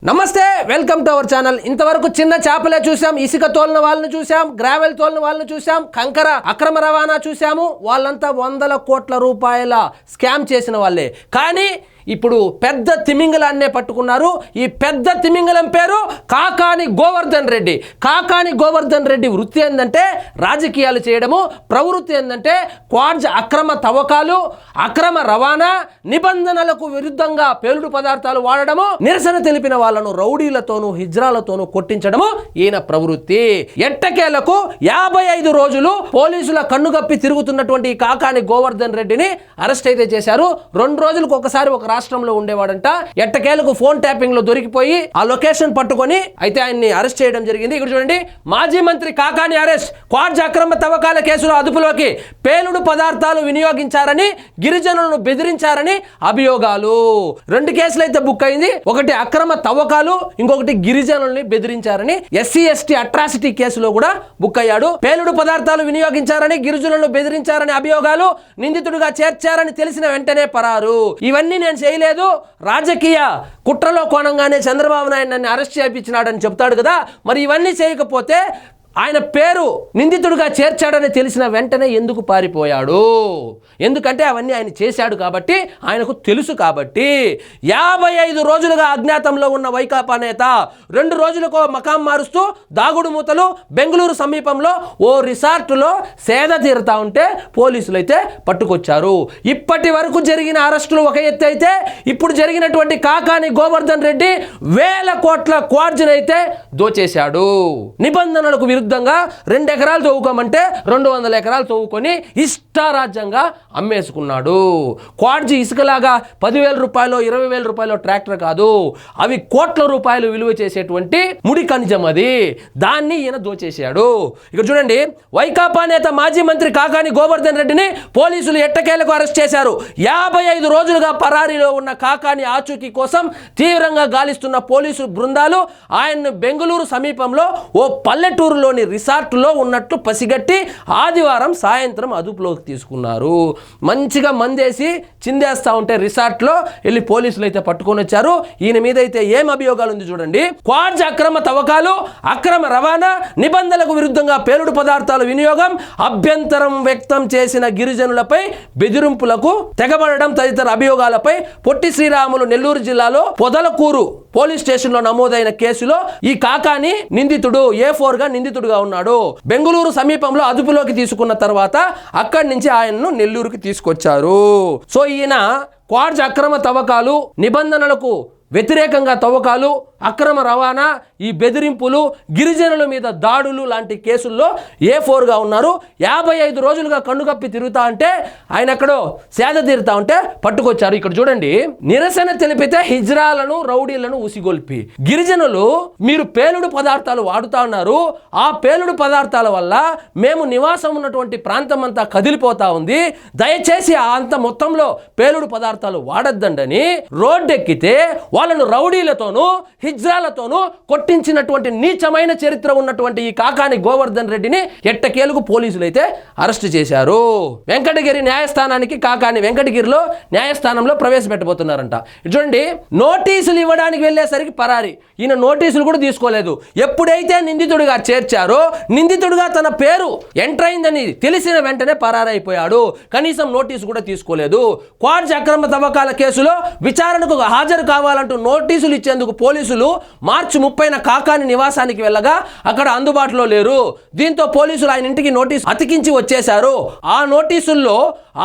నమస్తే, welcome to our channel. ఇంతవరకు చిన్న చేపలే చూసాం, ఇసుక తోలిన వాళ్ళని చూసాం, గ్రావెల్ తోలిన వాళ్ళని చూసాం, కంకర అక్రమ రవాణా చూసాము. వాళ్ళంతా 100 కోట్ల రూపాయల స్కామ్ చేసిన వాళ్ళే. కానీ ఇప్పుడు పెద్ద తిమింగలాన్నే పట్టుకున్నారు. ఈ పెద్ద తిమింగలం పేరు కాకాని గోవర్ధన్ రెడ్డి. కాకాని గోవర్ధన్ రెడ్డి వృత్తి ఏంటంటే రాజకీయాలు చేయడము, ప్రవృత్తి ఏంటంటే క్వార్జ్ అక్రమ తవ్వకాలు, అక్రమ రవాణా, నిబంధనలకు విరుద్ధంగా పేలుడు పదార్థాలు వాడడము, నిరసన తెలిపిన వాళ్ళను రౌడీలతోనూ హిజ్రాలతోనూ కొట్టించడము ఈయన ప్రవృత్తి. ఎట్టకేలకు 55 రోజులు పోలీసుల కన్నుగప్పి తిరుగుతున్నటువంటి కాకాని గోవర్ధన్ రెడ్డిని అరెస్ట్ అయితే చేశారు. 2 రోజులకు ఒకసారి ఒక రాష్ట్రంలో ఉండేవాడంట. ఎట్టకేలకు ఫోన్ ట్యాపింగ్ లో దొరికిపోయి ఆ లొకేషన్ పట్టుకొని అయితే ఆయన్ని అరెస్ట్ చేయడం జరిగింది. ఇక్కడ చూడండి, మాజీ మంత్రి కాకాని అరెస్ట్, క్వార్జ్ అక్రమ తవ్వకాల కేసులో అదుపులోకి, పేలుడు పదార్థాలు వినియోగించారని, గిరిజనులను బెదిరించారని అభియోగాలు. 2 కేసులు అయితే బుక్ అయింది. ఒకటి అక్రమ తవ్వకాలు, ఇంకొకటి గిరిజనుల్ని బెదిరించారని. ఎస్సీ ఎస్టీ అట్రాసిటీ కేసులో కూడా బుక్ అయ్యాడు. పేలుడు పదార్థాలు వినియోగించారని, గిరిజనులను బెదిరించారని అభియోగాలు, నిందితుడిగా చేర్చారని తెలిసిన వెంటనే పరారు. ఇవన్నీ నేను చేయలేదు, రాజకీయ కుట్రలో కోణంగానే చంద్రబాబు నాయుడు నన్ను అరెస్ట్ చేయించినాడని చెప్తాడు కదా. మరి ఇవన్నీ చేయకపోతే ఆయన పేరు నిందితుడిగా చేర్చాడని తెలిసిన వెంటనే ఎందుకు పారిపోయాడు? ఎందుకంటే అవన్నీ ఆయన చేశాడు కాబట్టి, ఆయనకు తెలుసు కాబట్టి. 55 రోజులుగా అజ్ఞాతంలో ఉన్న వైకాపా నేత 2 రోజులకు మకాం మారుస్తూ దాగుడు మూతలు బెంగళూరు సమీపంలో ఓ రిసార్టులో సేద తీరుతా ఉంటే పోలీసులు అయితే పట్టుకొచ్చారు. ఇప్పటి వరకు జరిగిన అరెస్టులు ఒక ఎత్తు అయితే, ఇప్పుడు జరిగినటువంటి కాకాని గోవర్ధన్ రెడ్డి 1000 కోట్ల క్వార్జ్ను అయితే దోచేశాడు. నిబంధనలకు విరుద్ధంగా 2 ఎకరాలు తవ్వుకోమంటే 200 ఎకరాలు తవ్వుకొని ఇష్టారాజ్యంగా అమ్మేసుకున్నాడు. క్వార్జ్ ఇసుకలాగా 10,000 రూపాయలు 20,000 రూపాయలు ట్రాక్టర్ కాదు, అవి కోట్ల రూపాయలు విలువ చేసేటువంటి ముడి ఖనిజం. అది దాన్ని ఈయన దోచేశాడు. ఇక్కడ చూడండి, వైకాపా నేత మాజీ మంత్రి కాకాని గోవర్ధన్ రెడ్డిని పోలీసులు ఎట్టకేలకు అరెస్ట్ చేశారు. 55 రోజులుగా పరారీలో ఉన్న కాకాని ఆచూకీ కోసం తీవ్రంగా గాలిస్తున్న పోలీసు బృందాలు ఆయన్ను బెంగళూరు సమీపంలో ఓ పల్లెటూరులో రిసార్టులో ఉన్నట్లు పసిగట్టి ఆదివారం సాయంత్రం అదుపులోకి తీసుకున్నారు. మంచిగా మందేసి చిందేస్తా ఉంటే రిసార్ట్లో వెళ్ళి పోలీసులు అయితే పట్టుకొని వచ్చారు. ఈయన మీద అయితే ఏం అభియోగాలు ఉంది చూడండి. క్వార్జ్ అక్రమ తవ్వకాలు, అక్రమ రవాణా, నిబంధనలకు విరుద్ధంగా పేలుడు పదార్థాల వినియోగం, అభ్యంతరం వ్యక్తం చేసిన గిరిజనులపై బెదిరింపులకు తెగబడడం తదితర అభియోగాలపై పొట్టి శ్రీరాములు నెల్లూరు జిల్లాలో పొదలకూరు పోలీస్ స్టేషన్ లో నమోదైన కేసులో ఈ కాకాని నిందితుడు A4 గా నిందితుడుగా ఉన్నాడు. బెంగళూరు సమీపంలో అదుపులోకి తీసుకున్న తర్వాత అక్కడి నుంచి ఆయన్ను నెల్లూరుకి తీసుకొచ్చారు. సో ఈయన క్వార్జ్ అక్రమ తవ్వకాలు, నిబంధనలకు వ్యతిరేకంగా తవ్వకాలు, అక్రమ రవాణా, ఈ బెదిరింపులు, గిరిజనుల మీద దాడులు లాంటి కేసుల్లో A4 గా ఉన్నారు. 55 రోజులుగా కన్నుకప్పి తిరుగుతా ఉంటే, ఆయన ఎక్కడో సేద తీరుతా ఉంటే పట్టుకొచ్చారు. ఇక్కడ చూడండి, నిరసన తెలిపితే హిజ్రాలను రౌడీలను ఉసిగొల్పి, గిరిజనులు మీరు పేలుడు పదార్థాలు వాడుతా ఉన్నారు, ఆ పేలుడు పదార్థాల వల్ల మేము నివాసం ఉన్నటువంటి ప్రాంతం అంతా కదిలిపోతా ఉంది, దయచేసి అంత మొత్తంలో పేలుడు పదార్థాలు వాడద్దండని రోడ్డెక్కితే వాళ్ళను రౌడీలతోనూ హిజ్రాలతోనూ కొట్టించినటువంటి నీచమైన చరిత్ర ఉన్నటువంటి ఈ కాకాని గోవర్ధన్ రెడ్డిని ఎట్టకేలకు పోలీసులు అయితే అరెస్ట్ చేశారు. వెంకటగిరి న్యాయస్థానానికి కాకాని వెంకటగిరిలో న్యాయస్థానంలో ప్రవేశపెట్టబోతున్నారంట. చూడండి, నోటీసులు ఇవ్వడానికి వెళ్ళేసరికి పరారి. ఈయన నోటీసులు కూడా తీసుకోలేదు. ఎప్పుడైతే నిందితుడిగా చేర్చారో, నిందితుడిగా తన పేరు ఎంటర్ అయిందని తెలిసిన వెంటనే పరారైపోయాడు. కనీసం నోటీసు కూడా తీసుకోలేదు. క్వార్జ్ అక్రమ తవ్వకాల కేసులో విచారణకు హాజరు కావాలంటూ నోటీసులు ఇచ్చేందుకు పోలీసులు మార్చి 30న కాకాని నివాసానికి వెళ్ళగా అక్కడ అందుబాటులో లేరు. దీంతో పోలీసులు ఆయన ఇంటికి నోటీసు అతికించి వచ్చేశారు. ఆ నోటీసుల్లో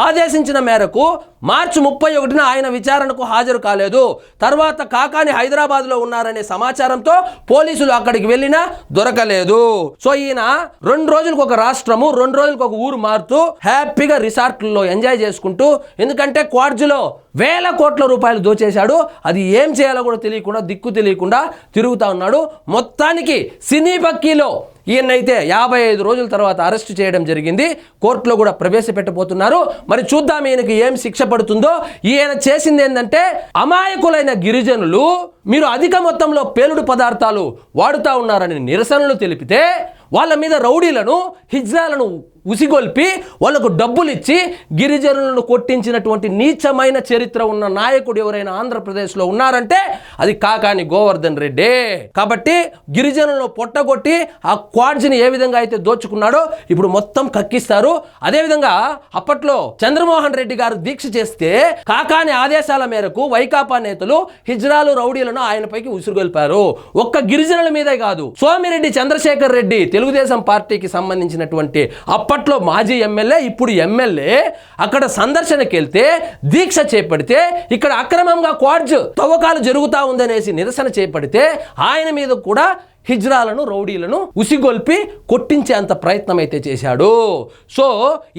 ఆదేశించిన మేరకు మార్చి 31న ఆయన విచారణకు హాజరు కాలేదు. తర్వాత కాకాని హైదరాబాద్లో ఉన్నారనే సమాచారంతో పోలీసులు అక్కడికి వెళ్ళినా దొరకలేదు. సో ఈయన 2 రోజులకు ఒక రాష్ట్రము, 2 రోజులకు ఒక ఊరు మారుతూ హ్యాపీగా రిసార్ట్లలో ఎంజాయ్ చేసుకుంటూ, ఎందుకంటే క్వార్జ్లో 1000 కోట్ల రూపాయలు దోచేశాడు. అది ఏం చేయాలో కూడా తెలియకుండా, దిక్కు తెలియకుండా తిరుగుతా ఉన్నాడు. మొత్తానికి సినీ బక్కీలో ఈయనైతే 55 రోజుల తర్వాత అరెస్ట్ చేయడం జరిగింది. కోర్టులో కూడా ప్రవేశపెట్టబోతున్నారు. మరి చూద్దాం ఈయనకి ఏం శిక్ష పడుతుందో. ఈయన చేసింది ఏంటంటే, అమాయకులైన గిరిజనులు మీరు అధిక మొత్తంలో పేలుడు పదార్థాలు వాడుతూ ఉన్నారని నిరసనలు తెలిపితే వాళ్ళ మీద రౌడీలను హిజ్రాలను ఉసిగొల్పి వాళ్లకు డబ్బులు ఇచ్చి గిరిజనులను కొట్టించినటువంటి నీచమైన చరిత్ర ఉన్న నాయకుడు ఎవరైనా ఆంధ్రప్రదేశ్లో ఉన్నారంటే అది కాకాని గోవర్ధన్ రెడ్డి. కాబట్టి గిరిజనులను పొట్టగొట్టి ఆ క్వాడ్స్ని ఏ విధంగా అయితే దోచుకున్నాడో ఇప్పుడు మొత్తం కక్కిస్తారు. అదేవిధంగా అప్పట్లో చంద్రమోహన్ రెడ్డి గారు దీక్ష చేస్తే కాకాని ఆదేశాల మేరకు వైకాపా నేతలు హిజ్రాలు రౌడీలను ఆయనపైకి ఉసిగొల్పారు. ఒక్క గిరిజనుల మీదే కాదు, సోమిరెడ్డి చంద్రశేఖర్ రెడ్డి తెలుగుదేశం పార్టీకి సంబంధించినటువంటి అప్పట్లో మాజీ ఎమ్మెల్యే, ఇప్పుడు ఎమ్మెల్యే, అక్కడ సందర్శనకి వెళ్తే దీక్ష చేపడితే ఇక్కడ అక్రమంగా క్వాడ్స్ తవ్వకాలు జరుగుతూ ఉందనేసి నిరసన చేపడితే ఆయన మీద కూడా హిజ్రాలను రౌడీలను ఉసిగొల్పి కొట్టించేంత ప్రయత్నం అయితే చేశాడు. సో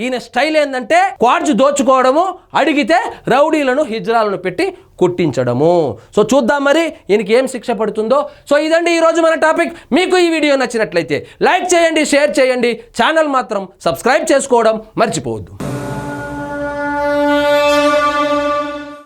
ఈయన స్టైల్ ఏంటంటే క్వాడ్స్ దోచుకోవడము, అడిగితే రౌడీలను హిజ్రాలను పెట్టి కొట్టించడము. సో చూద్దాం మరి ఈయనకి ఏం శిక్ష పడుతుందో. సో ఇదండి ఈరోజు మన టాపిక్. మీకు ఈ వీడియో నచ్చినట్లయితే లైక్ చేయండి, షేర్ చేయండి, ఛానల్ మాత్రం సబ్స్క్రైబ్ చేసుకోవడం మర్చిపోవద్దు.